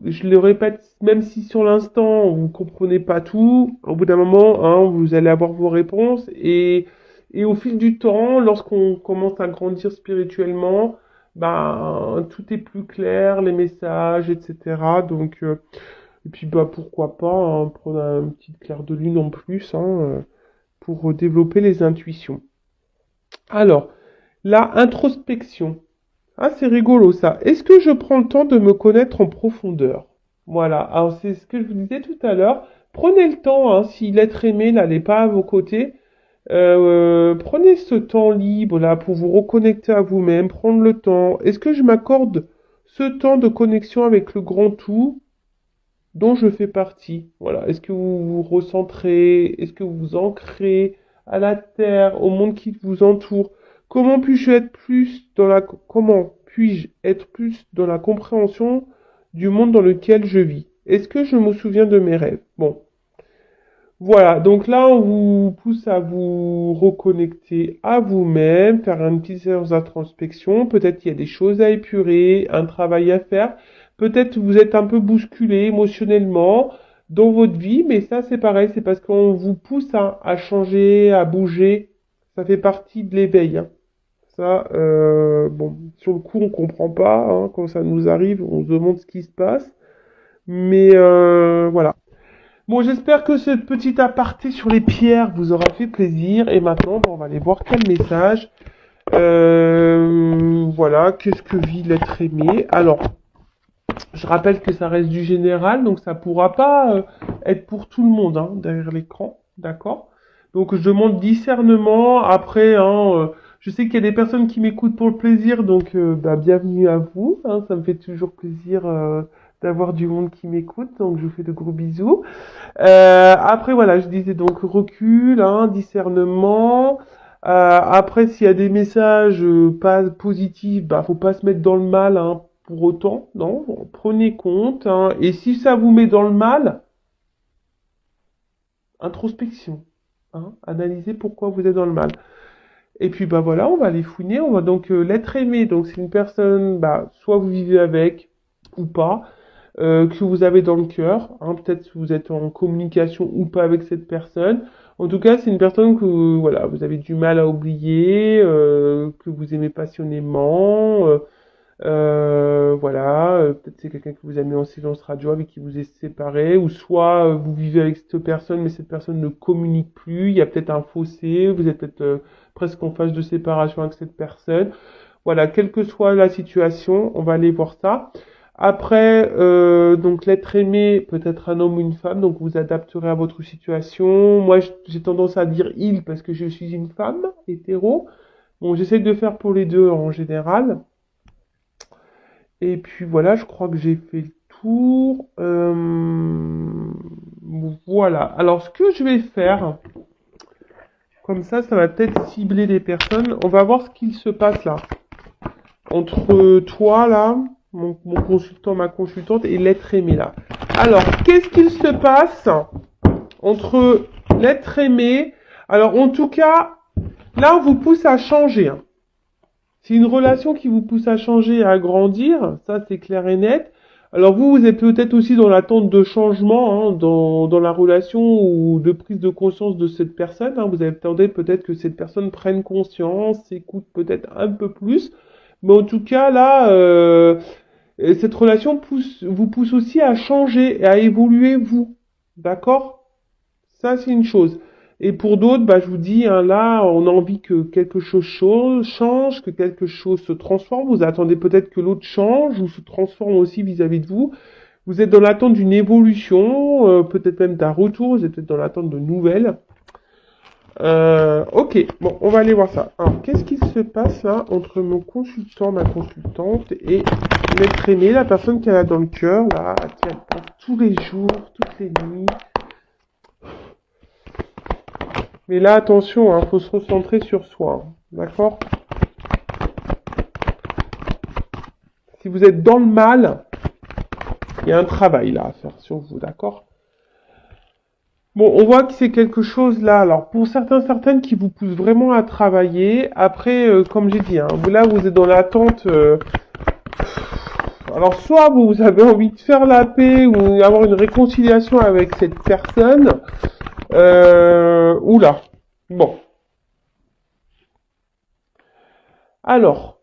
je le répète, même si sur l'instant vous comprenez pas tout, au bout d'un moment, hein, vous allez avoir vos réponses et au fil du temps, lorsqu'on commence à grandir spirituellement, ben tout est plus clair, les messages, etc. Donc et puis bah pourquoi pas hein, prendre un petit clair de lune en plus hein, pour développer les intuitions. Alors, la introspection. Ah, c'est rigolo ça. Est-ce que je prends le temps de me connaître en profondeur? Voilà. Alors, c'est ce que je vous disais tout à l'heure. Prenez le temps, hein, si l'être aimé là n'est pas à vos côtés, prenez ce temps libre là pour vous reconnecter à vous-même, prendre le temps. Est-ce que je m'accorde ce temps de connexion avec le grand tout dont je fais partie? Voilà. Est-ce que vous vous recentrez? Est-ce que vous vous ancrez à la terre, au monde qui vous entoure? Comment puis-je être plus dans la compréhension du monde dans lequel je vis? Est-ce que je me souviens de mes rêves? Bon, voilà, donc là, on vous pousse à vous reconnecter à vous-même, faire une petite séance d'introspection. Peut-être qu'il y a des choses à épurer, un travail à faire. Peut-être que vous êtes un peu bousculé émotionnellement dans votre vie, mais ça, c'est pareil, c'est parce qu'on vous pousse à changer, à bouger. Ça fait partie de l'éveil, hein. Ça, bon, sur le coup, on comprend pas, hein, quand ça nous arrive, on se demande ce qui se passe. Mais voilà. Bon, j'espère que cette petite aparté sur les pierres vous aura fait plaisir. Et maintenant, bon, on va aller voir quel message. Voilà, qu'est-ce que vit l'être aimé? Alors, je rappelle que ça reste du général, donc ça pourra pas être pour tout le monde hein, derrière l'écran, d'accord? Donc je demande discernement. Après, hein, je sais qu'il y a des personnes qui m'écoutent pour le plaisir, donc bah, bienvenue à vous. Hein, ça me fait toujours plaisir d'avoir du monde qui m'écoute, donc je vous fais de gros bisous. Après, voilà, je disais donc recul, hein, discernement. Après, s'il y a des messages pas positifs, bah, faut pas se mettre dans le mal, hein, pour autant, non. Prenez compte, hein. Et si ça vous met dans le mal, introspection, hein. Analysez pourquoi vous êtes dans le mal. Et puis, bah voilà, on va aller fouiner. On va donc l'être aimé. Donc, c'est une personne, bah, soit vous vivez avec ou pas. Que vous avez dans le cœur. Hein, peut-être que vous êtes en communication ou pas avec cette personne. En tout cas, c'est une personne que voilà, vous avez du mal à oublier, que vous aimez passionnément. Voilà, peut-être c'est quelqu'un que vous avez mis en silence radio avec qui vous êtes séparé, ou soit vous vivez avec cette personne, mais cette personne ne communique plus. Il y a peut-être un fossé, vous êtes peut-être presque en phase de séparation avec cette personne. Voilà, quelle que soit la situation, on va aller voir ça. Après, donc l'être aimé peut être un homme ou une femme, donc vous adapterez à votre situation. Moi, j'ai tendance à dire il parce que je suis une femme hétéro. Bon, j'essaie de faire pour les deux en général. Et puis voilà, je crois que j'ai fait le tour. Voilà. Alors, ce que je vais faire, comme ça va peut-être cibler des personnes. On va voir ce qu'il se passe là entre toi là, mon consultant, ma consultante et l'être aimé là. Alors, qu'est-ce qu'il se passe entre l'être aimé? Alors, en tout cas, là, on vous pousse à changer. Hein. C'est une relation qui vous pousse à changer et à grandir, ça c'est clair et net. Alors vous êtes peut-être aussi dans l'attente de changement hein, dans la relation ou de prise de conscience de cette personne. Hein. Vous attendez peut-être que cette personne prenne conscience, s'écoute peut-être un peu plus. Mais en tout cas, là, cette relation vous pousse aussi à changer et à évoluer vous. D'accord? Ça, c'est une chose. Et pour d'autres, bah, je vous dis, hein, là, on a envie que quelque chose change, que quelque chose se transforme. Vous attendez peut-être que l'autre change ou se transforme aussi vis-à-vis de vous. Vous êtes dans l'attente d'une évolution, peut-être même d'un retour. Vous êtes peut-être dans l'attente de nouvelles. Ok, bon, on va aller voir ça. Alors, qu'est-ce qui se passe là entre mon consultant, ma consultante et l'être aimé, la personne qu'elle a dans le cœur, là, qui elle pense tous les jours, toutes les nuits. Mais là, attention, hein, faut se recentrer sur soi, hein, d'accord? Si vous êtes dans le mal, il y a un travail là à faire sur vous, d'accord? Bon, on voit que c'est quelque chose là, alors pour certaines qui vous poussent vraiment à travailler. Après, comme j'ai dit, hein, là vous êtes dans l'attente Alors, soit vous avez envie de faire la paix ou avoir une réconciliation avec cette personne, oula. Bon. Alors,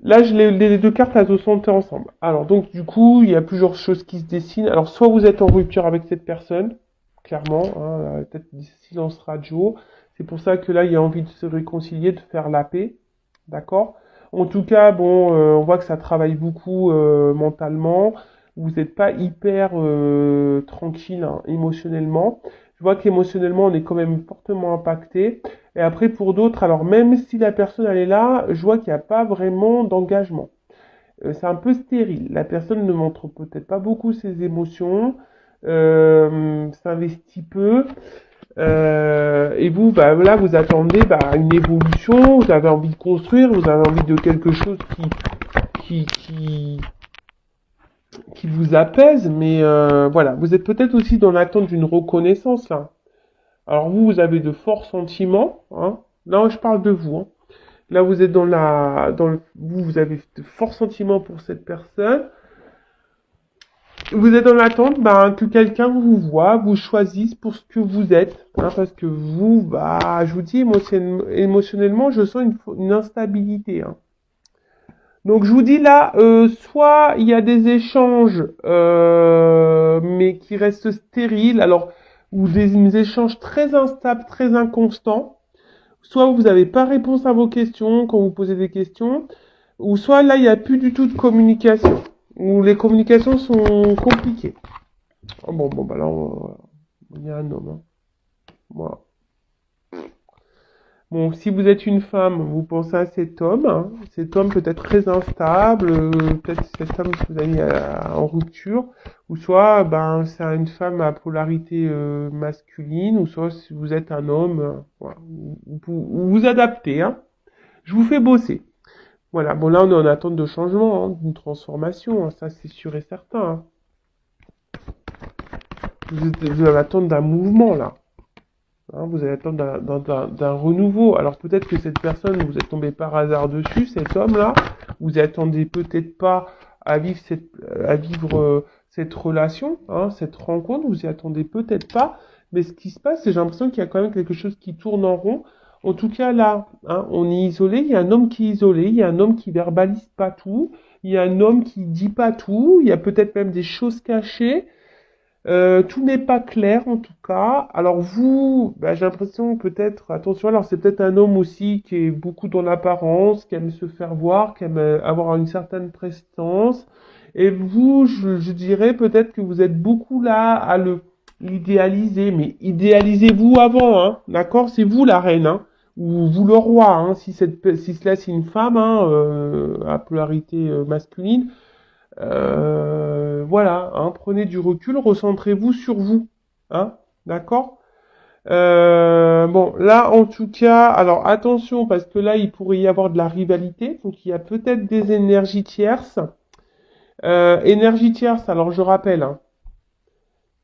là, les deux cartes, elles se sont ensemble. Alors, donc, du coup, il y a plusieurs choses qui se dessinent. Alors, soit vous êtes en rupture avec cette personne, clairement, hein, peut-être des silences radio. C'est pour ça que là, il y a envie de se réconcilier, de faire la paix. D'accord? En tout cas, bon, on voit que ça travaille beaucoup mentalement. Vous n'êtes pas hyper tranquille hein, émotionnellement. Je vois qu'émotionnellement, on est quand même fortement impacté. Et après, pour d'autres, alors même si la personne elle est là, je vois qu'il n'y a pas vraiment d'engagement. C'est un peu stérile. La personne ne montre peut-être pas beaucoup ses émotions, s'investit peu. Et vous, bah, là, vous attendez bah, une évolution, vous avez envie de construire, vous avez envie de quelque chose qui, qui, qui vous apaise, mais voilà, vous êtes peut-être aussi dans l'attente d'une reconnaissance là. Alors vous avez de forts sentiments, hein. Là, je parle de vous, hein. Là, vous êtes vous avez de forts sentiments pour cette personne. Vous êtes dans l'attente que quelqu'un vous voit, vous choisisse pour ce que vous êtes, hein, parce que vous, bah, je vous dis, émotionnellement, je sens une instabilité, hein. Donc, je vous dis là, soit il y a des échanges, mais qui restent stériles, alors, ou des échanges très instables, très inconstants, soit vous n'avez pas réponse à vos questions quand vous posez des questions, ou soit là, il n'y a plus du tout de communication, ou les communications sont compliquées. Oh, bon, bah là, il y a un homme. Hein. Voilà. Bon, si vous êtes une femme, vous pensez à cet homme. Hein. Cet homme peut être très instable, peut-être cet homme que vous avez mis en rupture, ou soit ben c'est une femme à polarité masculine, ou soit si vous êtes un homme, voilà. Vous adaptez. Hein. Je vous fais bosser. Voilà, bon là on est en attente de changement, hein, d'une transformation, hein, ça c'est sûr et certain. Hein. Vous allez attendre d'un mouvement là. Hein, vous allez attendre d'un renouveau. Alors peut-être que cette personne, vous êtes tombé par hasard dessus, cet homme-là, vous attendez peut-être pas à vivre cette relation, hein, cette rencontre, vous y attendez peut-être pas. Mais ce qui se passe, c'est j'ai l'impression qu'il y a quand même quelque chose qui tourne en rond. En tout cas là, hein, on est isolé. Il y a un homme qui est isolé. Il y a un homme qui verbalise pas tout. Il y a un homme qui dit pas tout. Il y a peut-être même des choses cachées. Tout n'est pas clair en tout cas. Alors vous, bah, j'ai l'impression peut-être, attention, alors c'est peut-être un homme aussi qui est beaucoup dans l'apparence, qui aime se faire voir, qui aime avoir une certaine prestance. Et vous, je dirais peut-être que vous êtes beaucoup là à l'idéaliser, mais idéalisez-vous avant, hein, d'accord? C'est vous la reine, hein, ou vous le roi, hein, si cela c'est une femme, hein, à polarité masculine. Voilà, hein, prenez du recul, recentrez-vous sur vous, hein, d'accord? Bon, là, en tout cas, alors attention, parce que là, il pourrait y avoir de la rivalité, donc il y a peut-être des énergies tierces. Énergie tierce, alors je rappelle, hein,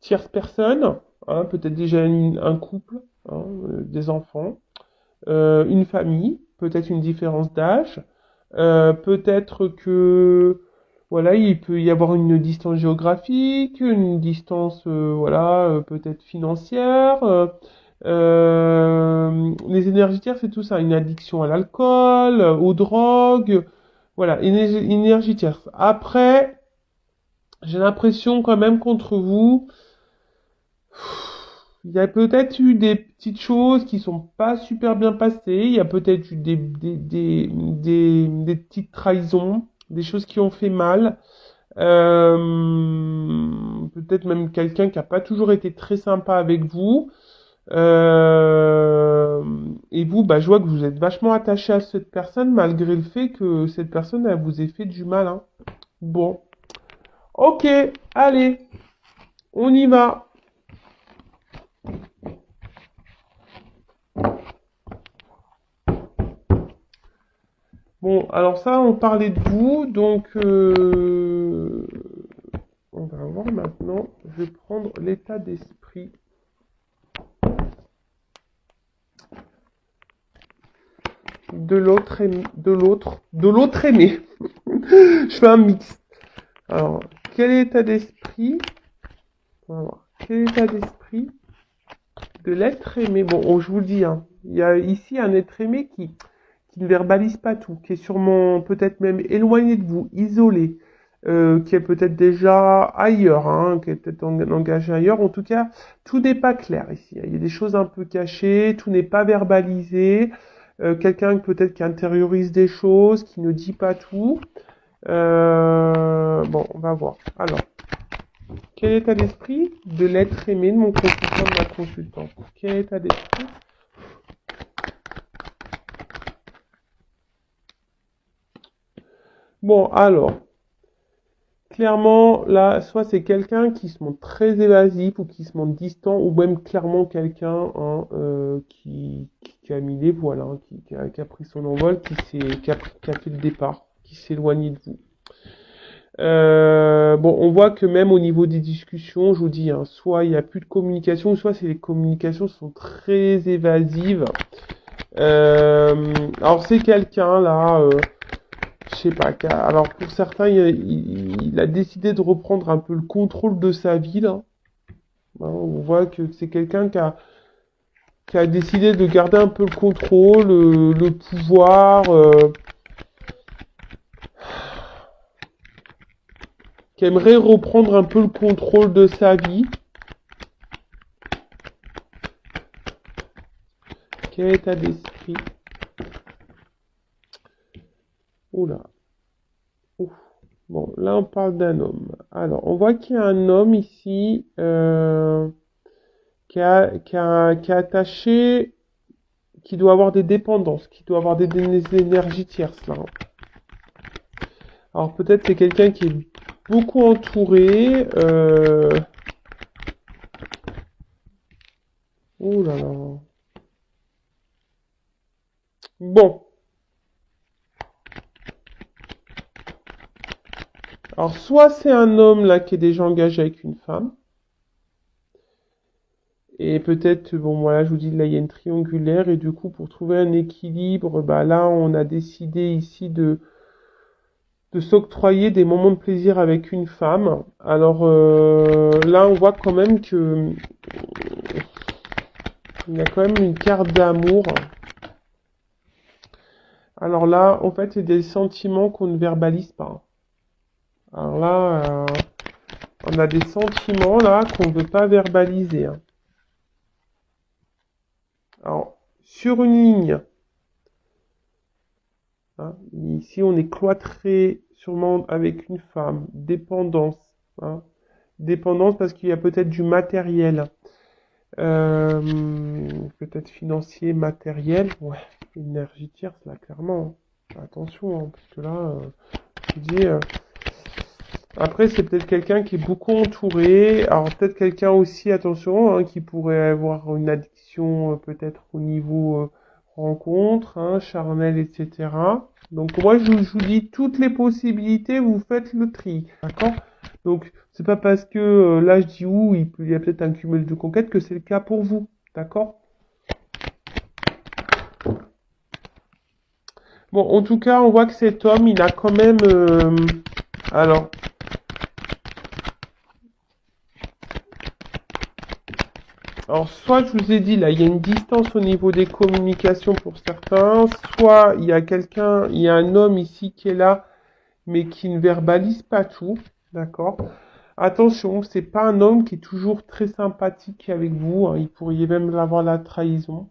tierce personne, hein, peut-être déjà un couple, hein, des enfants, une famille, peut-être une différence d'âge, peut-être que voilà, il peut y avoir une distance géographique, une distance voilà, peut-être financière. Les énergies tierces, c'est tout ça, une addiction à l'alcool, aux drogues, voilà, énergie tierce. Après, j'ai l'impression quand même contre vous. Il y a peut-être eu des petites choses qui sont pas super bien passées. Il y a peut-être eu des petites trahisons, des choses qui ont fait mal. Peut-être même quelqu'un qui a pas toujours été très sympa avec vous. Et vous, bah, je vois que vous êtes vachement attaché à cette personne malgré le fait que cette personne, elle vous ait fait du mal. Hein. Bon. Ok, allez, on y va. Bon, alors ça, on parlait de vous, donc on va voir maintenant. Je vais prendre l'état d'esprit de l'autre aimé. Je fais un mix. Alors, quel état d'esprit? On va voir. Quel état d'esprit de l'être aimé? Bon, je vous le dis, hein, il y a ici un être aimé qui ne verbalise pas tout, qui est sûrement peut-être même éloigné de vous, isolé, qui est peut-être déjà ailleurs, hein, qui est peut-être engagé ailleurs. En tout cas, tout n'est pas clair ici. Il y a des choses un peu cachées, tout n'est pas verbalisé. Quelqu'un peut-être qui intériorise des choses, qui ne dit pas tout. Bon, on va voir. Alors, quel état d'esprit de l'être aimé de mon consultant, de ma consultante? Quel état d'esprit? Bon, alors, clairement, là, soit c'est quelqu'un qui se montre très évasif ou qui se montre distant, ou même clairement quelqu'un hein, qui a mis les voiles, hein, qui a pris son envol, qui a fait le départ, qui s'est éloigné de vous. Bon, on voit que même au niveau des discussions, je vous dis, hein, soit il n'y a plus de communication, soit c'est les communications sont très évasives. Alors c'est quelqu'un là, je sais pas, alors pour certains, il a décidé de reprendre un peu le contrôle de sa vie là. Hein, on voit que c'est quelqu'un qui a décidé de garder un peu le contrôle, le pouvoir, qui aimerait reprendre un peu le contrôle de sa vie. Quel état d'esprit? Oula. Ouf. Bon, là on parle d'un homme. Alors, on voit qu'il y a un homme ici qui est attaché, qui doit avoir des dépendances, qui doit avoir des énergies tierces là. Alors peut-être c'est quelqu'un qui est beaucoup entouré. Oh là là. Bon. Alors soit c'est un homme là qui est déjà engagé avec une femme. Et peut-être, bon voilà, je vous dis, là il y a une triangulaire et du coup pour trouver un équilibre, bah là on a décidé ici de s'octroyer des moments de plaisir avec une femme. Alors là on voit quand même que il y a quand même une carte d'amour. Alors là, en fait, c'est des sentiments qu'on ne verbalise pas. Alors là, on a des sentiments là qu'on ne veut pas verbaliser. Hein. Alors, sur une ligne, hein, ici on est cloîtré sûrement avec une femme, dépendance. Hein, dépendance parce qu'il y a peut-être du matériel. Peut-être financier, matériel. Ouais, énergie tierce là, clairement. Attention, hein, parce que là, je vous dis... Après, c'est peut-être quelqu'un qui est beaucoup entouré. Alors, peut-être quelqu'un aussi, attention, hein, qui pourrait avoir une addiction peut-être au niveau rencontre, hein, charnel, etc. Donc, moi, je vous dis toutes les possibilités, vous faites le tri. D'accord? Donc, c'est pas parce que là, je dis où, il y a peut-être un cumul de conquêtes que c'est le cas pour vous. D'accord? Bon, en tout cas, on voit que cet homme, il a quand même... alors... Alors, soit je vous ai dit, là, il y a une distance au niveau des communications pour certains, soit il y a un homme ici qui est là, mais qui ne verbalise pas tout, d'accord? Attention, c'est pas un homme qui est toujours très sympathique avec vous, hein, il pourrait même avoir la trahison,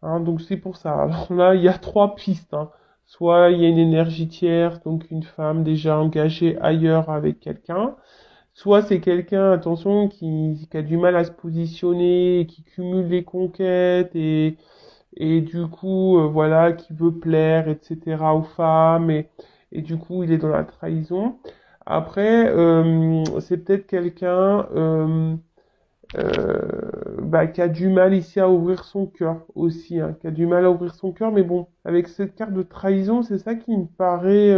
hein, donc c'est pour ça. Alors là, il y a trois pistes, hein. Soit il y a une énergie tierce, donc une femme déjà engagée ailleurs avec quelqu'un, soit c'est quelqu'un, attention, qui a du mal à se positionner, qui cumule les conquêtes et du coup, voilà, qui veut plaire, etc. aux femmes et du coup, il est dans la trahison. Après, c'est peut-être quelqu'un bah, qui a du mal ici à ouvrir son cœur aussi, hein, qui a du mal à ouvrir son cœur, mais bon, avec cette carte de trahison, c'est ça qui me paraît,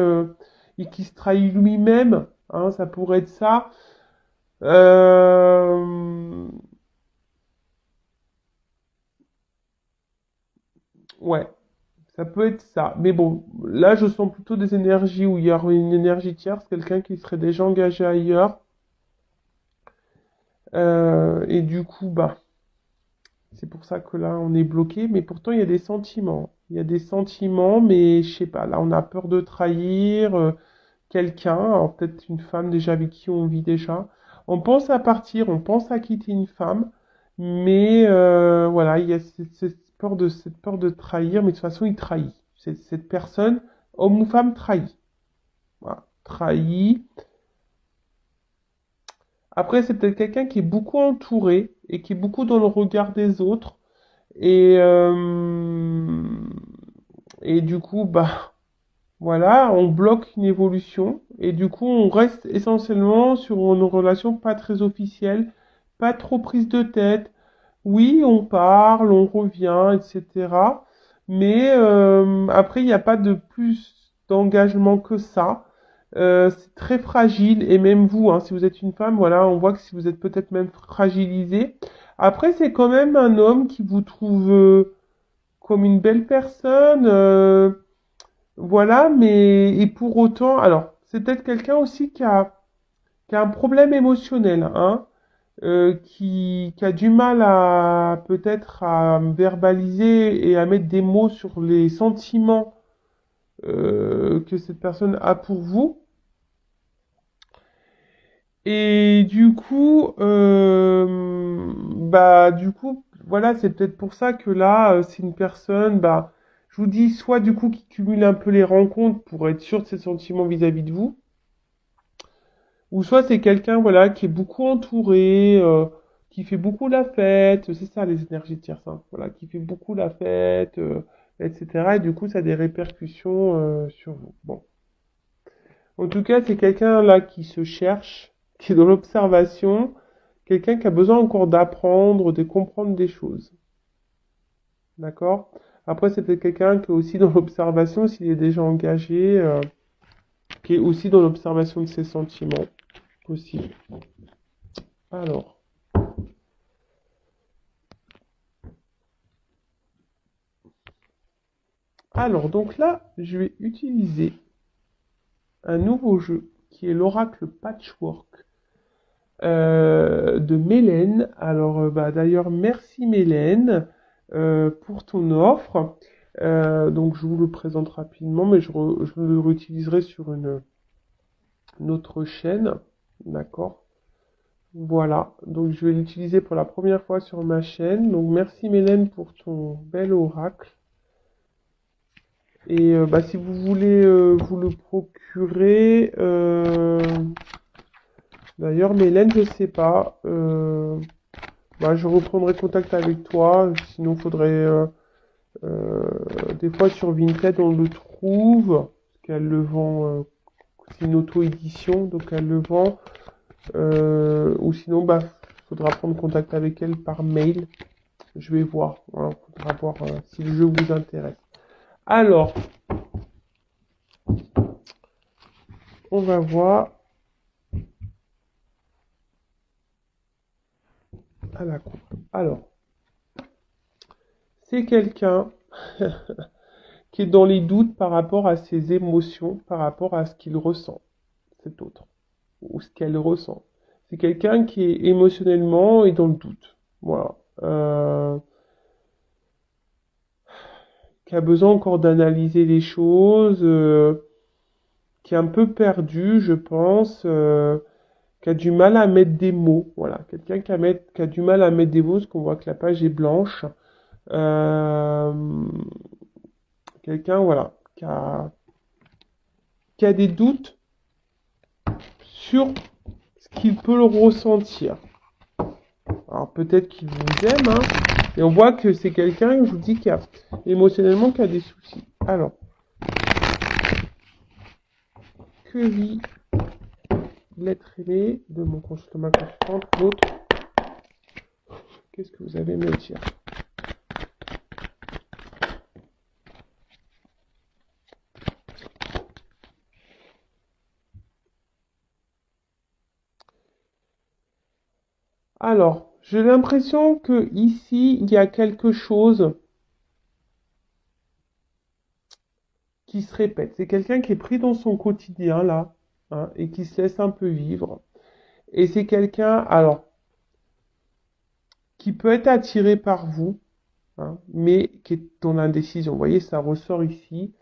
et qui se trahit lui-même, hein, ça pourrait être ça. Euh, ouais, Ça peut être ça. Mais bon, là, je sens plutôt des énergies où il y a une énergie tierce, quelqu'un qui serait déjà engagé ailleurs. Et du coup, bah, c'est pour ça que là, on est bloqué. Mais pourtant, il y a des sentiments. Il y a des sentiments, mais je sais pas. Là, on a peur de trahir quelqu'un. Alors, peut-être une femme déjà avec qui on vit déjà. On pense à partir, on pense à quitter une femme. Mais voilà, il y a cette peur de trahir. Mais de toute façon, il trahit. Cette personne, homme ou femme, trahit. Voilà, trahi. Après, c'est peut-être quelqu'un qui est beaucoup entouré et qui est beaucoup dans le regard des autres. Et, et du coup, bah, voilà, on bloque une évolution. Et du coup, on reste essentiellement sur une relation pas très officielle, pas trop prise de tête. Oui, on parle, on revient, etc. Mais après, il n'y a pas de plus d'engagement que ça. C'est très fragile, et même vous, hein, si vous êtes une femme, voilà, on voit que si vous êtes peut-être même fragilisé. Après, c'est quand même un homme qui vous trouve comme une belle personne, voilà, mais et pour autant, alors, c'est peut-être quelqu'un aussi qui a un problème émotionnel, hein, qui a du mal à peut-être à verbaliser et à mettre des mots sur les sentiments que cette personne a pour vous. Et du coup, bah, du coup, voilà, c'est peut-être pour ça que là, c'est une personne, bah, je vous dis, soit du coup qui cumule un peu les rencontres pour être sûr de ses sentiments vis-à-vis de vous, ou soit c'est quelqu'un, voilà, qui est beaucoup entouré, qui fait beaucoup la fête, c'est ça les énergies tierces, hein, voilà, qui fait beaucoup la fête, etc. Et du coup, ça a des répercussions sur vous. Bon. En tout cas, c'est quelqu'un là qui se cherche, qui est dans l'observation, quelqu'un qui a besoin encore d'apprendre, de comprendre des choses. D'accord? Après, c'est peut-être quelqu'un qui est aussi dans l'observation, s'il est déjà engagé, qui est aussi dans l'observation de ses sentiments, possible. Alors, donc là, je vais utiliser un nouveau jeu qui est l'oracle Patchwork de Mélène. Alors, bah, d'ailleurs, merci Mélène pour ton offre. Donc, je vous le présente rapidement, mais je le réutiliserai sur une autre chaîne. D'accord? Voilà. Donc, je vais l'utiliser pour la première fois sur ma chaîne. Donc, merci Mélène pour ton bel oracle. Et bah, si vous voulez vous le procurer, d'ailleurs, Mélène, je sais pas. Bah, je reprendrai contact avec toi. Sinon, faudrait. Euh, des fois, sur Vinted, on le trouve. Parce qu'elle le vend. C'est une auto-édition, donc elle le vend. Ou sinon, bah, faudra prendre contact avec elle par mail. Je vais voir. Voilà, faudra voir si le jeu vous intéresse. Alors, on va voir à la coupe. Alors, c'est quelqu'un qui est dans les doutes par rapport à ses émotions, par rapport à ce qu'il ressent, cet autre, ou ce qu'elle ressent. C'est quelqu'un qui est émotionnellement et dans le doute. Voilà. Qui a besoin encore d'analyser les choses, qui est un peu perdu, je pense, qui a du mal à mettre des mots. Voilà. Quelqu'un qui a du mal à mettre des mots, parce qu'on voit que la page est blanche. Euh, quelqu'un, voilà, qui a des doutes sur ce qu'il peut le ressentir. Alors peut-être qu'il vous aime, hein, et on voit que c'est quelqu'un, je vous dis, qui a émotionnellement qui a des soucis. Alors, que vit l'être aimé de mon consultant constante, l'autre, qu'est-ce que vous avez à me dire? Alors, j'ai l'impression que ici, il y a quelque chose qui se répète. C'est quelqu'un qui est pris dans son quotidien, là, hein, et qui se laisse un peu vivre. Et c'est quelqu'un, alors, qui peut être attiré par vous, hein, mais qui est dans l'indécision. Vous voyez, ça ressort ici.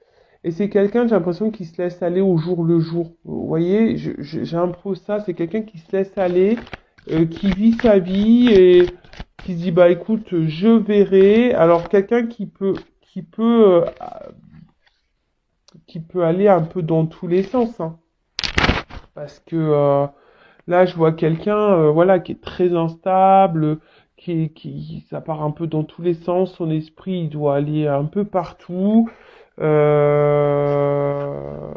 Et c'est quelqu'un, j'ai l'impression, qui se laisse aller au jour le jour. Vous voyez, j'ai un peu ça, c'est quelqu'un qui se laisse aller, qui vit sa vie et qui se dit, bah écoute, je verrai. Alors, quelqu'un qui peut aller un peu dans tous les sens, hein. Parce que là, je vois quelqu'un, voilà, qui est très instable, ça part un peu dans tous les sens. Son esprit, il doit aller un peu partout. Euh...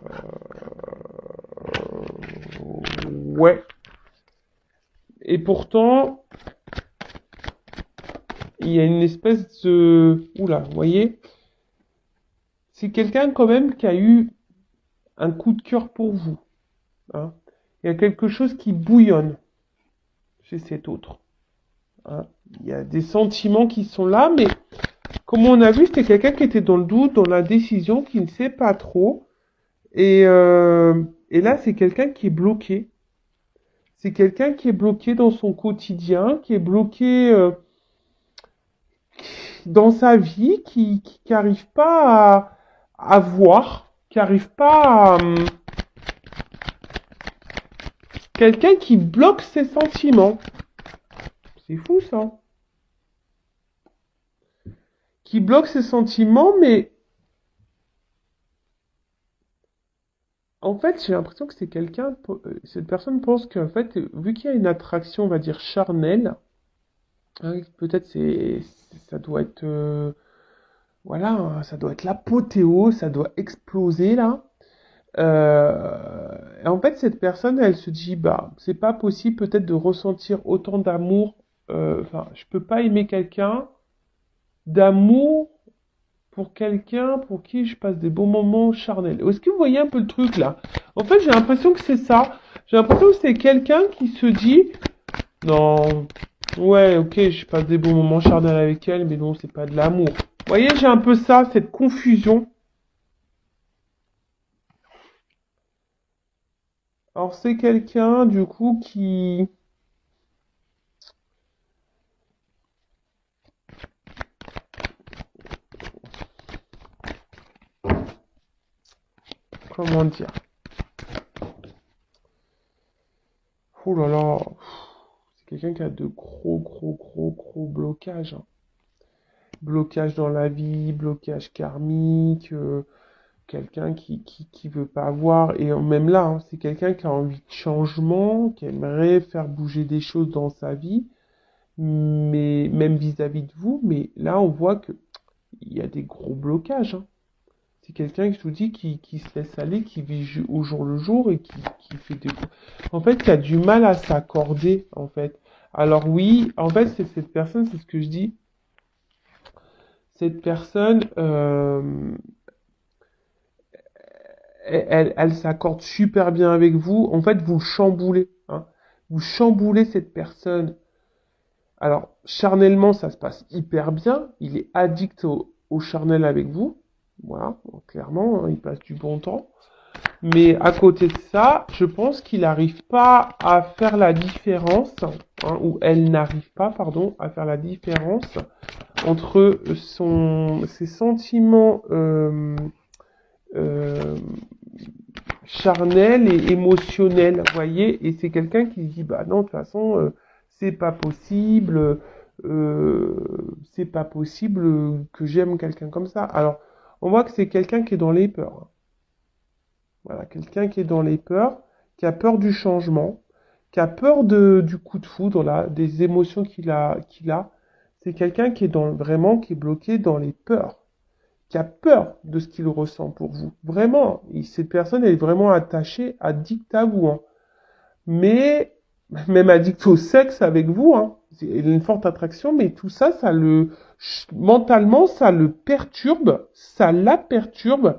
Ouais. Et pourtant, il y a une espèce de... Oula, vous voyez? C'est quelqu'un quand même qui a eu un coup de cœur pour vous, hein. Il y a quelque chose qui bouillonne chez cet autre, hein. Il y a des sentiments qui sont là, mais comme on a vu, c'était quelqu'un qui était dans le doute, dans la décision, qui ne sait pas trop. Et là, c'est quelqu'un qui est bloqué. C'est quelqu'un qui est bloqué dans son quotidien, qui est bloqué dans sa vie, qui n'arrive pas à voir, qui n'arrive pas à... quelqu'un qui bloque ses sentiments. C'est fou ça. Qui bloque ses sentiments, mais en fait, j'ai l'impression que c'est quelqu'un, cette personne pense qu'en fait, vu qu'il y a une attraction, on va dire, charnelle, hein, peut-être ça doit être, voilà, hein, ça doit être l'apothéose, ça doit exploser là. Et en fait, cette personne, elle se dit, bah, c'est pas possible peut-être de ressentir autant d'amour. Enfin, je peux pas aimer quelqu'un d'amour pour quelqu'un pour qui je passe des bons moments charnels. Est-ce que vous voyez un peu le truc là? En fait, j'ai l'impression que c'est ça. J'ai l'impression que c'est quelqu'un qui se dit, non, ouais, ok, je passe des bons moments charnels avec elle, mais non, c'est pas de l'amour. Vous voyez, j'ai un peu ça, cette confusion. Alors, c'est quelqu'un, du coup, qui... Comment dire? Oh là là, c'est quelqu'un qui a de gros blocages, hein. Blocage dans la vie, blocage karmique, quelqu'un qui veut pas voir, et même là, hein, c'est quelqu'un qui a envie de changement, qui aimerait faire bouger des choses dans sa vie, mais même vis-à-vis de vous, mais là, on voit que il y a des gros blocages, hein. C'est quelqu'un, je vous dis, qui se laisse aller, qui vit au jour le jour et qui fait des... En fait, qui a du mal à s'accorder, en fait. Alors oui, en fait, c'est cette personne, c'est ce que je dis, cette personne, elle s'accorde super bien avec vous. En fait, vous le chamboulez, hein. Vous chamboulez cette personne. Alors, charnellement, ça se passe hyper bien. Il est addict au charnel avec vous. Voilà, donc, clairement, hein, il passe du bon temps. Mais à côté de ça, je pense qu'il n'arrive pas à faire la différence, hein, ou elle n'arrive pas, pardon, à faire la différence entre ses sentiments euh, charnel et émotionnel, vous voyez, et c'est quelqu'un qui dit, bah non, de toute façon, c'est pas possible que j'aime quelqu'un comme ça. Alors, on voit que c'est quelqu'un qui est dans les peurs, hein. Voilà, quelqu'un qui est dans les peurs, qui a peur du changement, qui a peur du coup de foudre, là, des émotions qu'il a. C'est quelqu'un qui est vraiment, qui est bloqué dans les peurs, qui a peur de ce qu'il ressent pour vous. Vraiment, cette personne est vraiment attachée, addict à vous, hein. Mais, même addict au sexe avec vous, hein. Il a une forte attraction, mais tout ça, mentalement, ça le perturbe, ça la perturbe.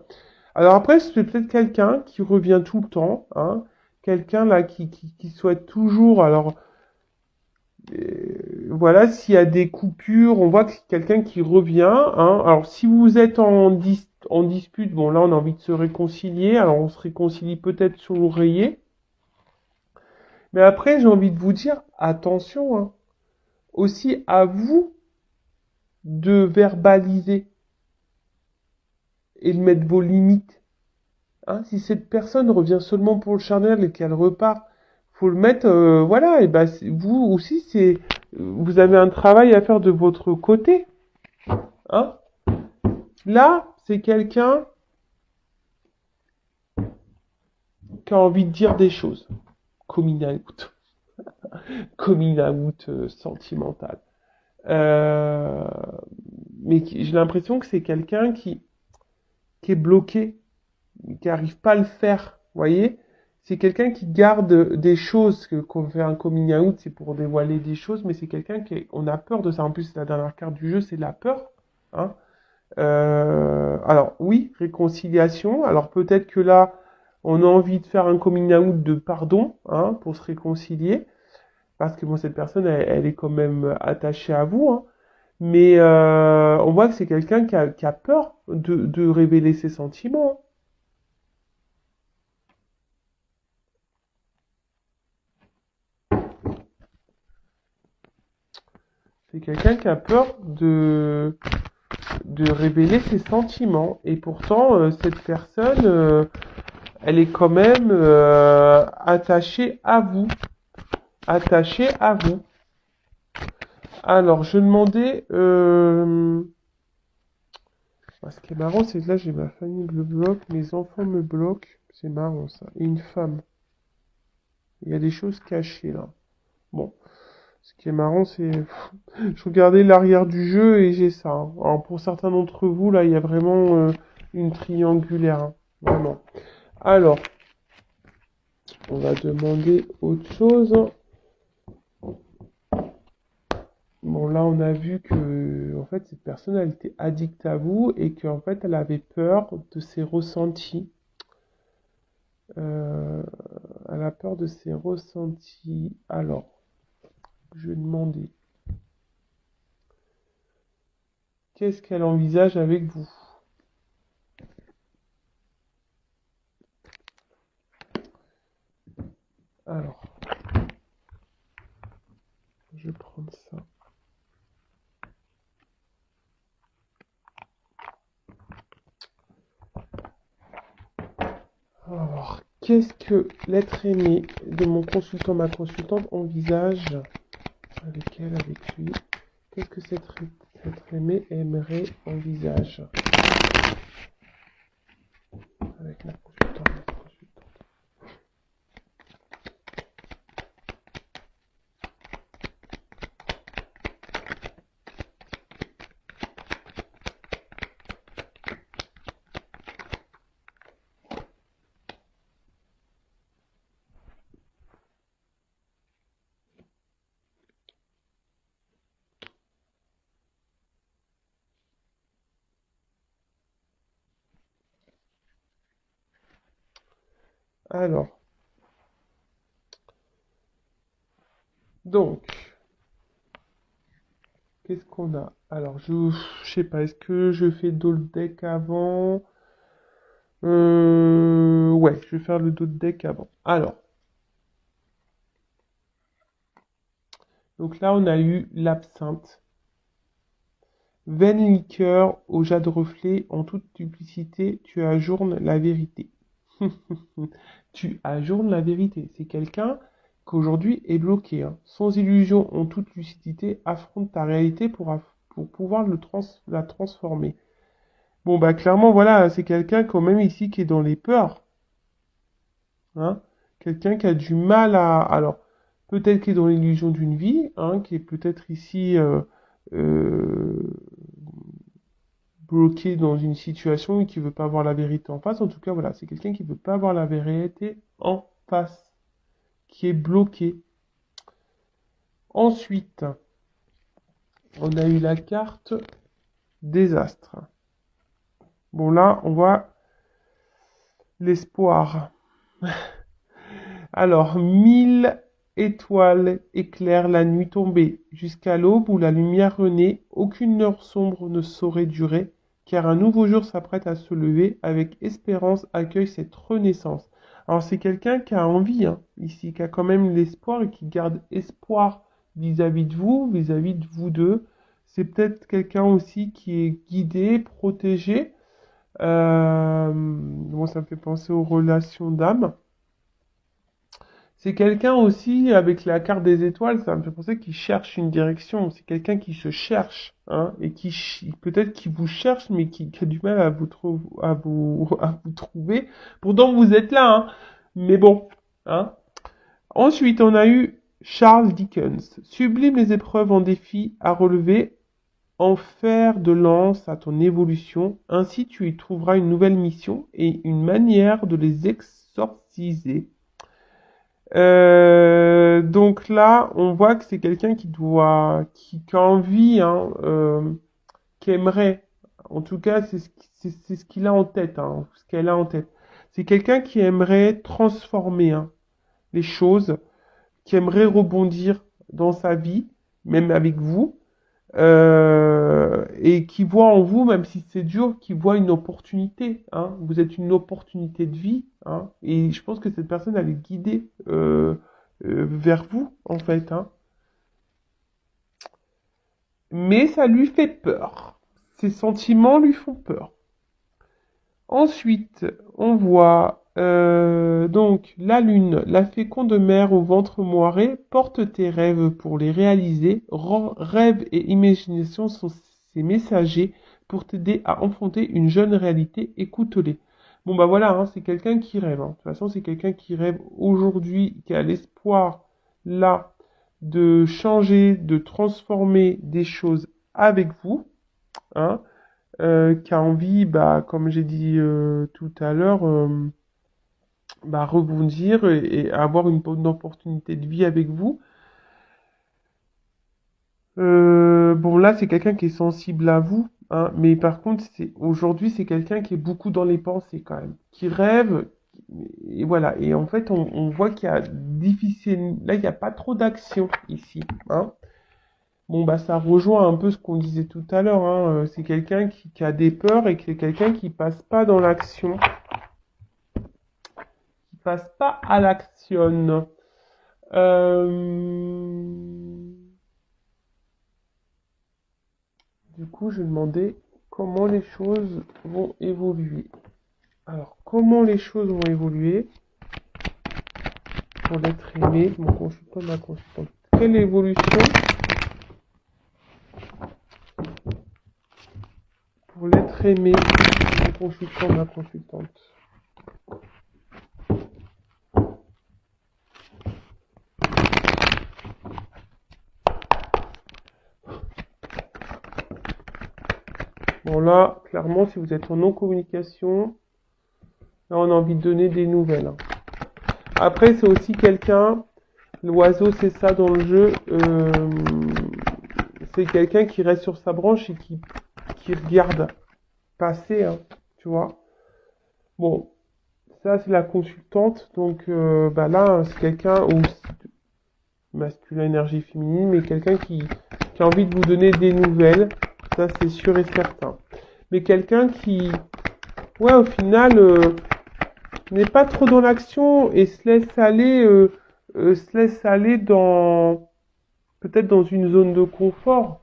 Alors après, c'est peut-être quelqu'un qui revient tout le temps, hein. Quelqu'un là qui souhaite toujours, alors, voilà, s'il y a des coupures, on voit que c'est quelqu'un qui revient, hein. Alors, si vous êtes en dispute. Bon, là, on a envie de se réconcilier. Alors, on se réconcilie peut-être sur l'oreiller. Mais après, j'ai envie de vous dire, attention, hein, aussi à vous de verbaliser et de mettre vos limites. Hein, si cette personne revient seulement pour le charnel et qu'elle repart, faut le mettre, voilà, et ben vous aussi, vous avez un travail à faire de votre côté. Hein. Là, c'est quelqu'un qui a envie de dire des choses. Coming out. Coming out sentimental. Euh, mais j'ai l'impression que c'est quelqu'un qui est bloqué, qui n'arrive pas à le faire. Vous voyez? C'est quelqu'un qui garde des choses, qu'on fait un coming out, c'est pour dévoiler des choses, mais c'est quelqu'un on a peur de ça. En plus, la dernière carte du jeu, c'est la peur. Hein. Alors oui, réconciliation. Alors peut-être que là, on a envie de faire un coming out de pardon, hein, pour se réconcilier, parce que bon, cette personne, elle est quand même attachée à vous, hein. Mais on voit que c'est quelqu'un qui a peur de révéler ses sentiments. C'est quelqu'un qui a peur de révéler ses sentiments. Et pourtant, cette personne, elle est quand même attachée à vous. Attachée à vous. Alors, je demandais... ce qui est marrant, c'est que là, j'ai ma famille me bloque, mes enfants me bloquent. C'est marrant, ça. Et une femme. Il y a des choses cachées, là. Bon. Ce qui est marrant, c'est... Je regardais l'arrière du jeu et j'ai ça. Hein. Alors, pour certains d'entre vous, là, il y a vraiment une triangulaire. Hein. Vraiment. Alors, on va demander autre chose. Bon, là, on a vu que, en fait, cette personne, elle était addicte à vous et qu'en fait, elle avait peur de ses ressentis. Elle a peur de ses ressentis. Alors, je vais demander, qu'est-ce qu'elle envisage avec vous? Alors, je vais prendre ça. Alors, qu'est-ce que l'être aimé de mon consultant, ma consultante envisage avec elle, avec lui? Qu'est-ce que cet être aimé aimerait, envisage avec la consultante, ma consultante? Alors, donc, qu'est-ce qu'on a? Alors, je sais pas, est-ce que je fais le deck avant? Ouais, je vais faire le deck avant. Alors, donc là, on a eu l'absinthe. Vaine liqueur au jade reflet, en toute duplicité, tu ajournes la vérité. Tu ajournes la vérité. C'est quelqu'un qu'aujourd'hui est bloqué. Hein. Sans illusion, en toute lucidité, affronte ta réalité pour pouvoir la transformer. Bon, bah clairement, voilà, c'est quelqu'un quand même ici qui est dans les peurs. Hein. Quelqu'un qui a du mal à... Alors, peut-être qu'il est dans l'illusion d'une vie, hein, qui est peut-être ici... euh, bloqué dans une situation et qui veut pas voir la vérité en face. En tout cas, voilà, c'est quelqu'un qui veut pas voir la vérité en face, qui est bloqué. Ensuite, on a eu la carte désastre. Bon, là, on voit l'espoir. Alors, 1000 étoiles éclairent la nuit tombée, jusqu'à l'aube où la lumière renaît. Aucune heure sombre ne saurait durer. car un nouveau jour s'apprête à se lever, avec espérance accueille cette renaissance. Alors c'est quelqu'un qui a envie, hein, ici, qui a quand même l'espoir et qui garde espoir vis-à-vis de vous, vis-à-vis de vous deux. C'est peut-être quelqu'un aussi qui est guidé, protégé. Bon, ça me fait penser aux relations d'âme. C'est quelqu'un aussi, avec la carte des étoiles, ça me fait penser qu'il cherche une direction. C'est quelqu'un qui se cherche, hein, et peut-être qui vous cherche, mais qui a du mal à à vous trouver. Pourtant, vous êtes là, hein. Mais bon, hein. Ensuite, on a eu Charles Dickens. Sublime les épreuves en défi à relever, en fer de lance à ton évolution. Ainsi, tu y trouveras une nouvelle mission et une manière de les exorciser. Donc là, on voit que c'est quelqu'un qui a envie, hein, qui aimerait. En tout cas, c'est ce qu'il a en tête, hein, ce qu'elle a en tête. C'est quelqu'un qui aimerait transformer, hein, les choses, qui aimerait rebondir dans sa vie, même avec vous, et qui voit en vous, même si c'est dur, qui voit une opportunité, hein. Vous êtes une opportunité de vie, hein, et je pense que cette personne, elle est guidée vers vous, en fait, hein. Mais ça lui fait peur. Ses sentiments lui font peur. Ensuite, on voit donc la lune, la féconde mère au ventre moiré, porte tes rêves pour les réaliser. Rêve et imagination sont ses messagers pour t'aider à enfanter une jeune réalité. Écoute-les. Bon bah voilà, hein, c'est quelqu'un qui rêve, hein. De toute façon, c'est quelqu'un qui rêve aujourd'hui, qui a l'espoir là de changer, de transformer des choses avec vous, hein. Qui a envie, bah, comme j'ai dit tout à l'heure, bah, rebondir et avoir une bonne opportunité de vie avec vous. Bon, là, c'est quelqu'un qui est sensible à vous, hein, mais par contre, aujourd'hui, c'est quelqu'un qui est beaucoup dans les pensées quand même, qui rêve, et voilà. Et en fait, on voit qu'il y a difficile, là, il n'y a pas trop d'action ici, hein. Bon, bah, ça rejoint un peu ce qu'on disait tout à l'heure, hein. C'est quelqu'un qui a des peurs et qui est quelqu'un qui passe pas dans l'action, qui passe pas à l'action. Du coup, je demandais comment les choses vont évoluer. Alors, comment les choses vont évoluer pour l'être aimé, mon consultant, ma consultante. Quelle évolution pour l'être aimé, mon consultant, ma consultante. Bon là, clairement, si vous êtes en non-communication, là on a envie de donner des nouvelles, hein. Après, c'est aussi quelqu'un, l'oiseau c'est ça dans le jeu, c'est quelqu'un qui reste sur sa branche et qui regarde passer, hein, tu vois. Bon, ça c'est la consultante, donc bah là c'est quelqu'un ou masculin énergie féminine, mais quelqu'un qui a envie de vous donner des nouvelles, ça c'est sûr et certain. Mais quelqu'un qui, ouais, au final, n'est pas trop dans l'action et se laisse aller dans, peut-être dans une zone de confort.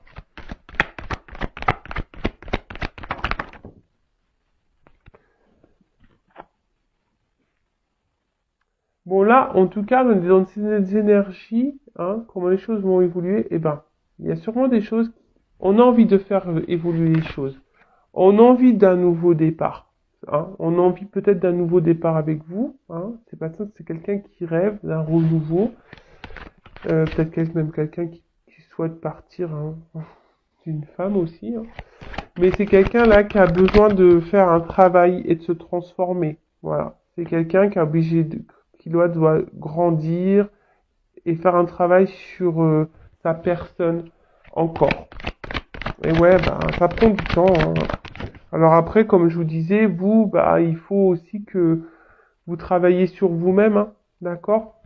Bon là, en tout cas, dans ces énergies, hein, comment les choses vont évoluer, eh ben, il y a sûrement des choses, on a envie de faire évoluer les choses. On a envie d'un nouveau départ, hein. On a envie peut-être d'un nouveau départ avec vous, hein. C'est pas ça, c'est quelqu'un qui rêve d'un renouveau. Peut-être même quelqu'un qui souhaite partir, hein. Une femme aussi, hein. Mais c'est quelqu'un là qui a besoin de faire un travail et de se transformer. Voilà. C'est quelqu'un qui doit grandir et faire un travail sur sa personne encore. Et ouais, bah, ça prend du temps, hein. Alors après, comme je vous disais, vous, bah, il faut aussi que vous travaillez sur vous-même, hein. D'accord?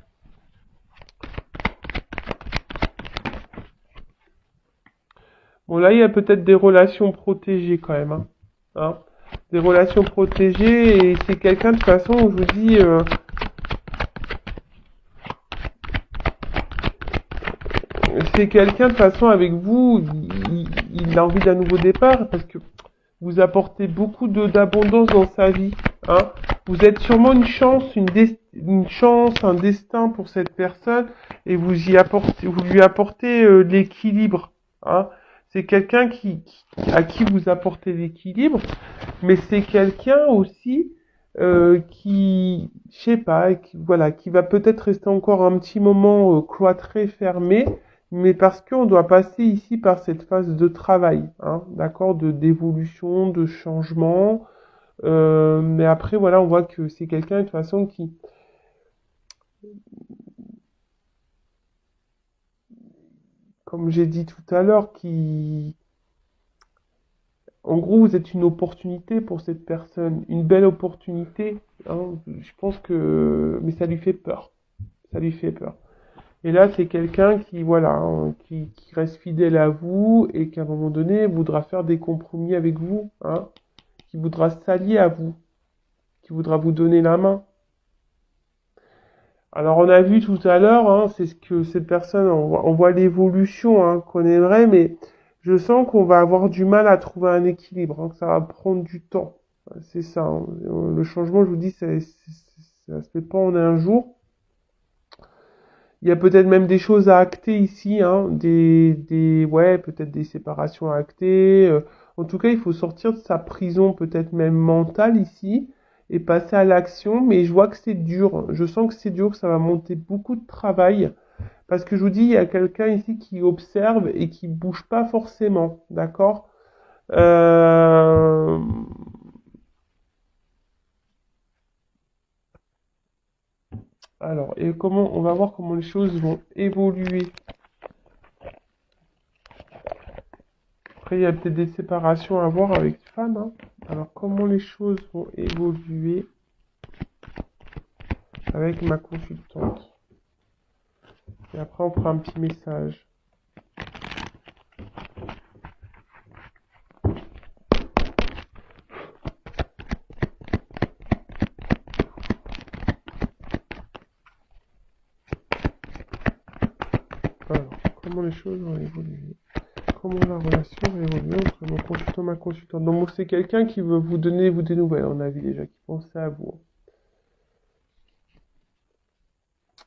Bon, là, il y a peut-être des relations protégées quand même, hein. hein. Des relations protégées, et c'est quelqu'un de toute façon, je vous dis, c'est quelqu'un de toute façon avec vous, il a envie d'un nouveau départ parce que vous apportez beaucoup d'abondance dans sa vie, hein. Vous êtes sûrement une chance, une chance, un destin pour cette personne, et vous lui apportez l'équilibre, hein. C'est quelqu'un à qui vous apportez l'équilibre, mais c'est quelqu'un aussi je sais pas, voilà, qui va peut-être rester encore un petit moment cloîtré, fermé, mais parce qu'on doit passer ici par cette phase de travail, hein, d'accord, d'évolution, de changement. Mais après, voilà, on voit que c'est quelqu'un de toute façon comme j'ai dit tout à l'heure, en gros, vous êtes une opportunité pour cette personne, une belle opportunité, hein. Je pense que, mais ça lui fait peur, ça lui fait peur. Et là, c'est quelqu'un qui, voilà, hein, qui reste fidèle à vous et qu'à un moment donné voudra faire des compromis avec vous, hein, qui voudra s'allier à vous, qui voudra vous donner la main. Alors, on a vu tout à l'heure, hein, c'est ce que cette personne, on voit l'évolution, hein, qu'on aimerait, mais je sens qu'on va avoir du mal à trouver un équilibre, hein, que ça va prendre du temps. C'est ça, hein. Le changement, je vous dis, ça se fait pas en un jour. Il y a peut-être même des choses à acter ici, hein, ouais, peut-être des séparations à acter. En tout cas, il faut sortir de sa prison, peut-être même mentale ici, et passer à l'action. Mais je vois que c'est dur. Je sens que c'est dur, que ça va monter beaucoup de travail. Parce que je vous dis, il y a quelqu'un ici qui observe et qui bouge pas forcément, d'accord? Euh... Alors, et on va voir comment les choses vont évoluer. Après, il y a peut-être des séparations à voir avec femmes, hein. Alors, comment les choses vont évoluer avec ma consultante. Et après, on fera un petit message. Alors, comment les choses vont évoluer? Comment la relation va évoluer entre mon consultant et ma consultante? Donc, c'est quelqu'un qui veut vous donner des nouvelles, on a vu déjà, qui pensait à vous.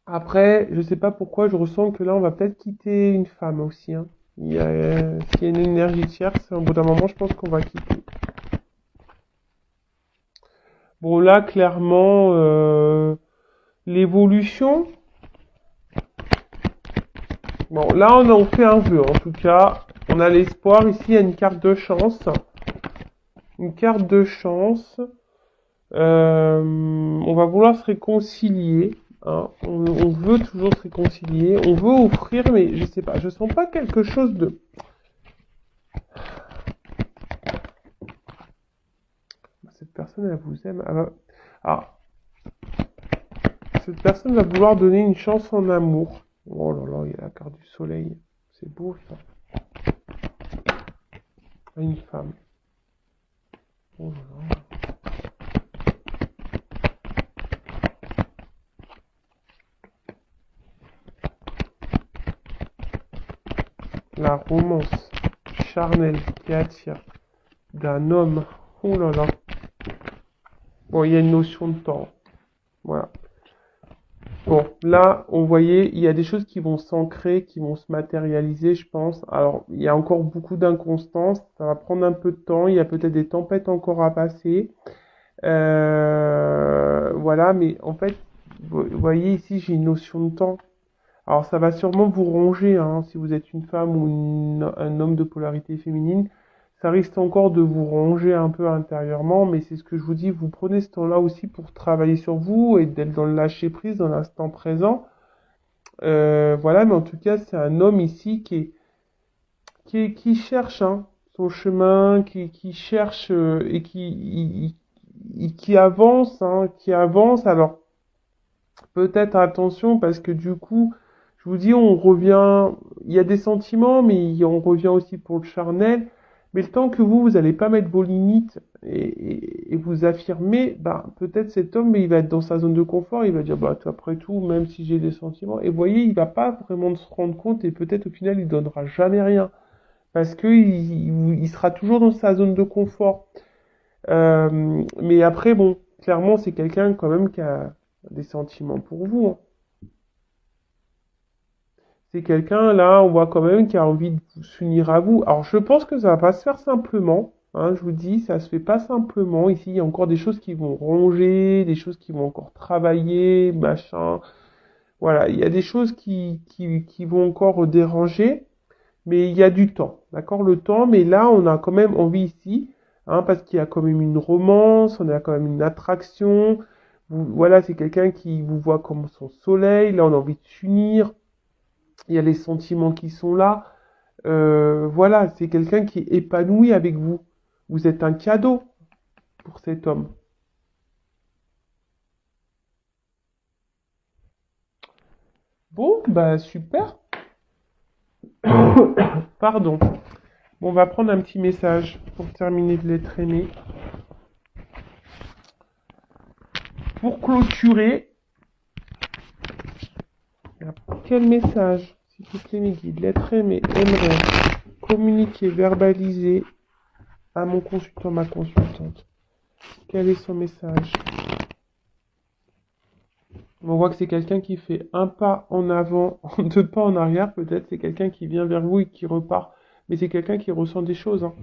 Après, je sais pas pourquoi, je ressens que là, on va peut-être quitter une femme aussi, hein. S'il y a une énergie tierce, au bout d'un moment, je pense qu'on va quitter. Bon, là, clairement, l'évolution. Bon, là, on en fait un vœu, en tout cas. On a l'espoir. Ici, il y a une carte de chance. Une carte de chance. On va vouloir se réconcilier, hein. On veut toujours se réconcilier. On veut offrir, mais je sais pas. Je sens pas quelque chose de... Cette personne, elle vous aime. Ah, cette personne va vouloir donner une chance en amour. Oh là là, il y a la carte du soleil. C'est beau, ça. À une femme. Oh là là. La romance charnelle qui attire d'un homme. Oh là là. Bon, il y a une notion de temps. Voilà. Bon, là, on voyait, il y a des choses qui vont s'ancrer, qui vont se matérialiser, je pense. Alors, il y a encore beaucoup d'inconstance, ça va prendre un peu de temps, il y a peut-être des tempêtes encore à passer. Voilà, mais en fait, vous voyez ici, j'ai une notion de temps. Alors, ça va sûrement vous ronger, hein, si vous êtes une femme ou un homme de polarité féminine. Ça risque encore de vous ronger un peu intérieurement, mais c'est ce que je vous dis, vous prenez ce temps-là aussi pour travailler sur vous et d'être dans le lâcher-prise, dans l'instant présent. Voilà, mais en tout cas, c'est un homme ici qui cherche, hein, son chemin, qui cherche et qui avance, hein, qui avance. Alors, peut-être attention, parce que du coup, je vous dis, on revient, il y a des sentiments, mais on revient aussi pour le charnel. Mais le temps que vous allez pas mettre vos limites et vous affirmer, bah, peut-être cet homme, il va être dans sa zone de confort, il va dire, bah, après tout, même si j'ai des sentiments, et vous voyez, il va pas vraiment se rendre compte, et peut-être au final, il donnera jamais rien. Parce que il sera toujours dans sa zone de confort. Mais après, bon, clairement, c'est quelqu'un quand même qui a des sentiments pour vous, hein. C'est quelqu'un, là, on voit quand même qui a envie de s'unir à vous. Alors, je pense que ça va pas se faire simplement, hein, je vous dis, ça se fait pas simplement. Ici, il y a encore des choses qui vont ronger, des choses qui vont encore travailler, machin. Voilà, il y a des choses qui vont encore déranger, mais il y a du temps, d'accord, le temps, mais là, on a quand même envie ici, hein, parce qu'il y a quand même une romance, on a quand même une attraction. Voilà, c'est quelqu'un qui vous voit comme son soleil, là, on a envie de s'unir, il y a les sentiments qui sont là. Voilà, c'est quelqu'un qui est épanoui avec vous. Vous êtes un cadeau pour cet homme. Bon, bah super. Pardon. Bon, on va prendre un petit message pour terminer de l'être aimé. Pour clôturer, quel message, s'il vous plaît, mes guides, l'être aimé aimerait communiquer, verbaliser à mon consultant, ma consultante. Quel est son message? On voit que c'est quelqu'un qui fait un pas en avant, deux pas en arrière, peut-être. C'est quelqu'un qui vient vers vous et qui repart. Mais c'est quelqu'un qui ressent des choses, hein.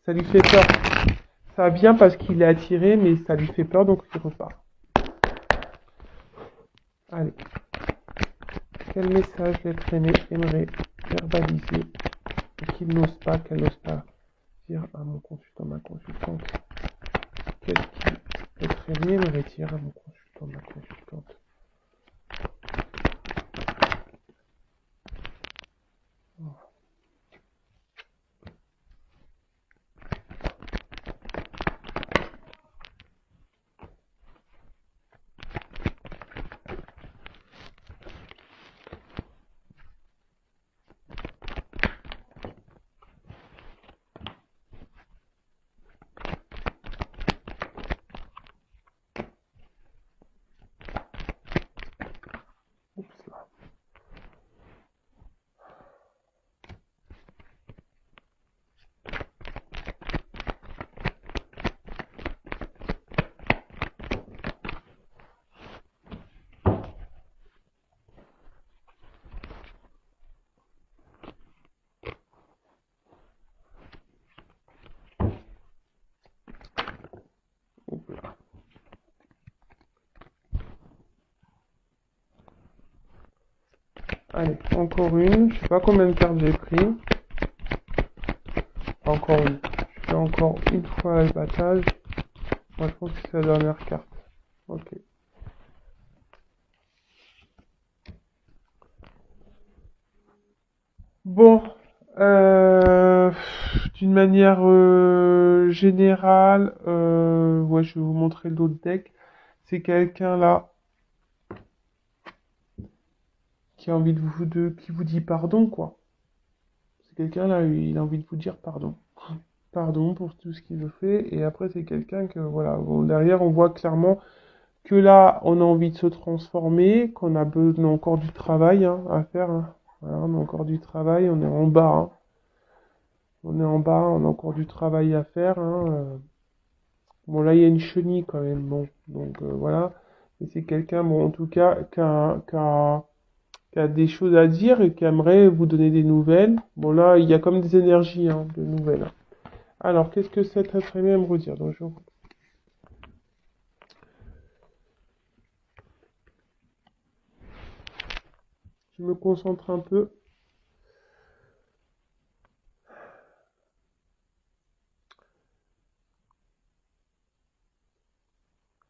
Ça lui fait peur. Ça vient parce qu'il est attiré, mais ça lui fait peur, donc il repart. Allez. Quel message l'être aimé aimerait verbaliser et qu'il n'ose pas, qu'elle n'ose pas dire à mon consultant, ma consultante? Qu'est-ce qui l'être aimé aimerait dire à mon consultant, ma consultante? Oups là. Oups là. Allez, encore une. Je sais pas combien de cartes j'ai pris. Encore une. Je fais encore une fois le battage. Moi, je pense que c'est la dernière carte. Ok. Bon, euh, d'une manière générale, ouais, je vais vous montrer l'autre deck. C'est quelqu'un là qui a envie qui vous dit pardon, quoi. C'est quelqu'un là, il a envie de vous dire pardon. Pardon pour tout ce qu'il a fait. Et après, c'est quelqu'un que, voilà, bon, derrière, on voit clairement que là, on a envie de se transformer, qu'on a besoin encore du travail, hein, à faire, hein. Voilà, on a encore du travail, on est en bas, hein. On est en bas, on a encore du travail à faire, hein. Bon, là, il y a une chenille quand même, bon. Donc, voilà. Et c'est quelqu'un, bon, en tout cas, qui a des choses à dire et qui aimerait vous donner des nouvelles. Bon, là, il y a comme des énergies, hein, de nouvelles. Alors, qu'est-ce que cet être aimé me redire? Donc, je me concentre un peu.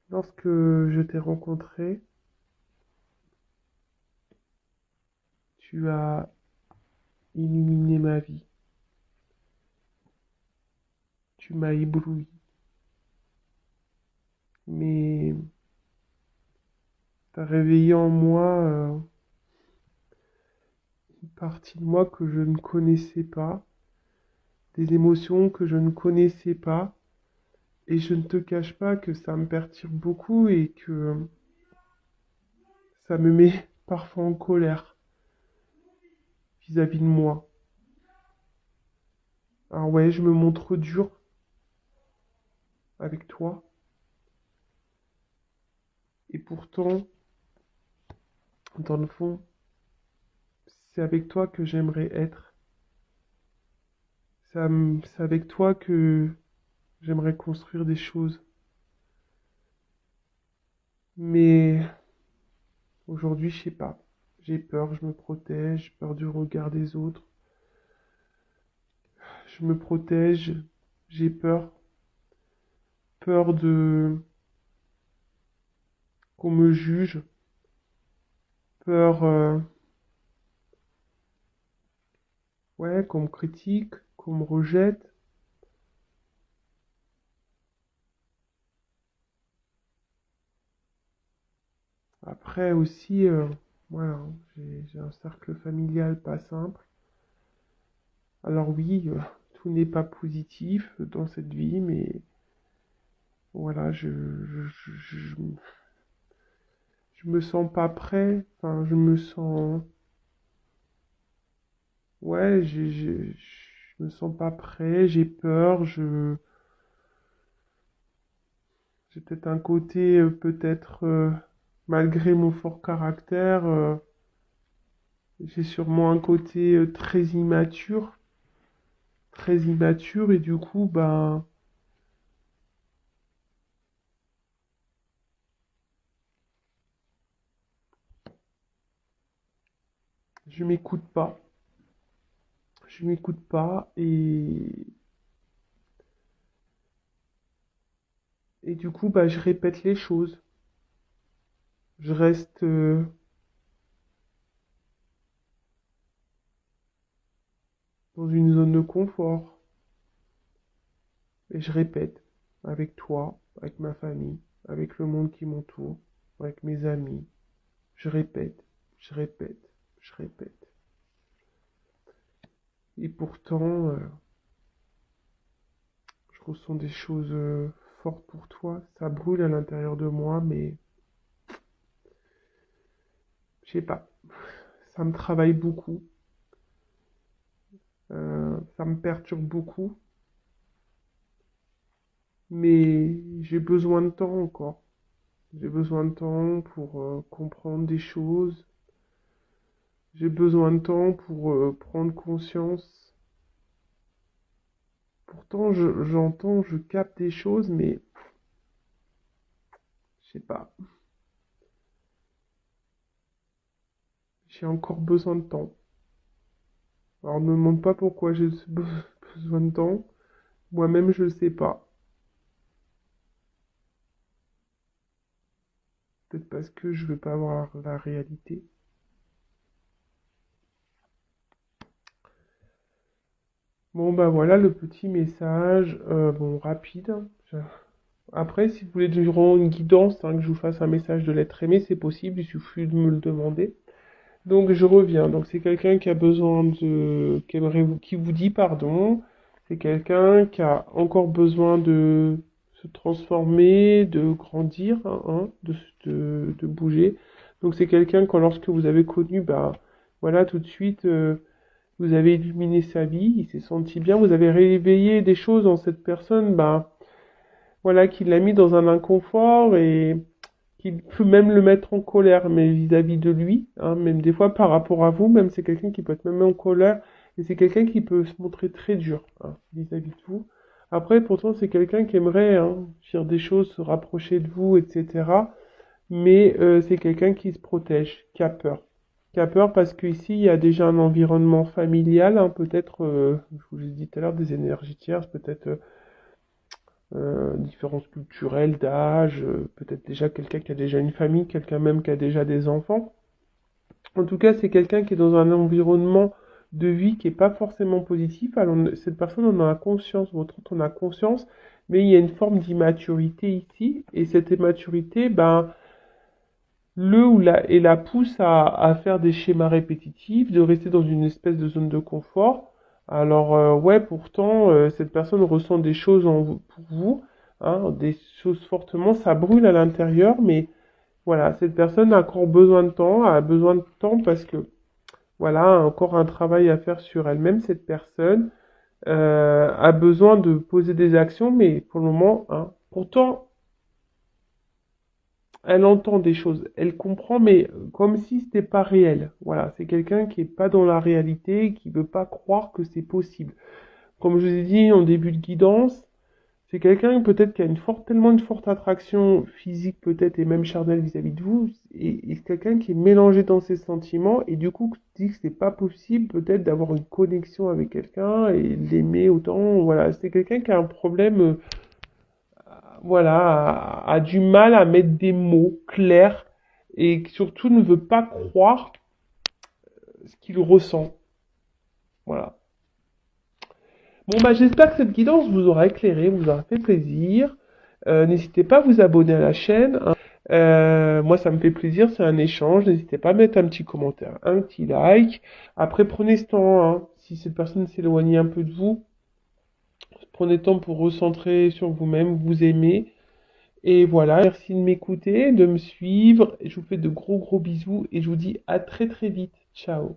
Lorsque je t'ai rencontré, tu as illuminé ma vie. Tu m'as ébloui. Mais t'as réveillé en moi une partie de moi que je ne connaissais pas. des émotions que je ne connaissais pas. Et je ne te cache pas que ça me perturbe beaucoup et que ça me met parfois en colère vis-à-vis de moi. Alors ouais, je me montre dur avec toi. Et pourtant, dans le fond, c'est avec toi que j'aimerais être. C'est avec toi que j'aimerais construire des choses. Mais aujourd'hui, je sais pas. J'ai peur, je me protège, j'ai peur du regard des autres. Je me protège, j'ai peur. Peur de qu'on me juge. Peur, ouais, qu'on me critique, qu'on me rejette. Après aussi, voilà, hein, j'ai un cercle familial pas simple. Alors oui, tout n'est pas positif dans cette vie, mais voilà, je me sens pas prêt. Enfin, je me sens, ouais, je me sens pas prêt. J'ai peur. J'ai peut-être un côté, peut-être malgré mon fort caractère, j'ai sûrement un côté très immature, et du coup, ben, je m'écoute pas. Je m'écoute pas et du coup, bah, je répète les choses. Je reste dans une zone de confort et je répète avec toi, avec ma famille, avec le monde qui m'entoure, avec mes amis. Je répète, je répète, je répète. Et pourtant, je ressens des choses fortes pour toi. Ça brûle à l'intérieur de moi, mais je sais pas. Ça me travaille beaucoup. Ça me perturbe beaucoup. Mais j'ai besoin de temps encore. J'ai besoin de temps pour comprendre des choses. J'ai besoin de temps pour prendre conscience. Pourtant, j'entends, je capte des choses, mais je sais pas. J'ai encore besoin de temps. Alors, ne me demande pas pourquoi j'ai besoin de temps. Moi-même, je ne sais pas. Peut-être parce que je veux pas voir la réalité. Bon, bah voilà le petit message, bon, rapide. Je- Après, si vous voulez durant une guidance, hein, que je vous fasse un message de l'être aimé, c'est possible, il suffit de me le demander. Donc, je reviens. Donc, c'est quelqu'un qui a besoin qui aimerait qui vous dit pardon. C'est quelqu'un qui a encore besoin de se transformer, de grandir, hein, de bouger. Donc, c'est quelqu'un quand lorsque vous avez connu, bah, voilà, tout de suite, vous avez illuminé sa vie, il s'est senti bien, vous avez réveillé des choses en cette personne, bah, voilà, qui l'a mis dans un inconfort et qui peut même le mettre en colère, mais vis-à-vis de lui, hein, même des fois par rapport à vous, même c'est quelqu'un qui peut être même en colère, et c'est quelqu'un qui peut se montrer très dur, hein, vis-à-vis de vous. Après, pourtant, c'est quelqu'un qui aimerait, hein, dire des choses, se rapprocher de vous, etc. Mais c'est quelqu'un qui se protège, qui a peur. Qui a peur parce qu'ici, il y a déjà un environnement familial, hein, peut-être, je vous l'ai dit tout à l'heure, des énergies tierces, peut-être différences culturelles, d'âge, peut-être déjà quelqu'un qui a déjà une famille, quelqu'un même qui a déjà des enfants. En tout cas, c'est quelqu'un qui est dans un environnement de vie qui n'est pas forcément positif. Alors, cette personne en a conscience, votre autre en a conscience, mais il y a une forme d'immaturité ici, et cette immaturité, ben, et la pousse à faire des schémas répétitifs, de rester dans une espèce de zone de confort, Alors, ouais, pourtant, cette personne ressent des choses pour vous, hein, des choses fortement, ça brûle à l'intérieur, mais voilà, cette personne a encore besoin de temps, a besoin de temps parce que, voilà, a encore un travail à faire sur elle-même, cette personne, a besoin de poser des actions, mais pour le moment, hein, pourtant, elle entend des choses, elle comprend, mais comme si c'était pas réel. Voilà, c'est quelqu'un qui est pas dans la réalité, qui veut pas croire que c'est possible. Comme je vous ai dit en début de guidance, c'est quelqu'un peut-être qui a tellement une forte attraction physique peut-être et même charnelle vis-à-vis de vous, et c'est quelqu'un qui est mélangé dans ses sentiments et du coup dit que c'est pas possible peut-être d'avoir une connexion avec quelqu'un et l'aimer autant. Voilà, c'est quelqu'un qui a un problème, voilà, a du mal à mettre des mots clairs et qui surtout ne veut pas croire ce qu'il ressent. Voilà. Bon, bah, j'espère que cette guidance vous aura éclairé, vous aura fait plaisir. N'hésitez pas à vous abonner à la chaîne, hein. Moi, ça me fait plaisir, c'est un échange. N'hésitez pas à mettre un petit commentaire, un petit like. Après, prenez ce temps, hein. Si cette personne s'éloigne un peu de vous, prenez le temps pour recentrer sur vous-même, vous aimer. Et voilà, merci de m'écouter, de me suivre. Je vous fais de gros gros bisous et je vous dis à très très vite. Ciao.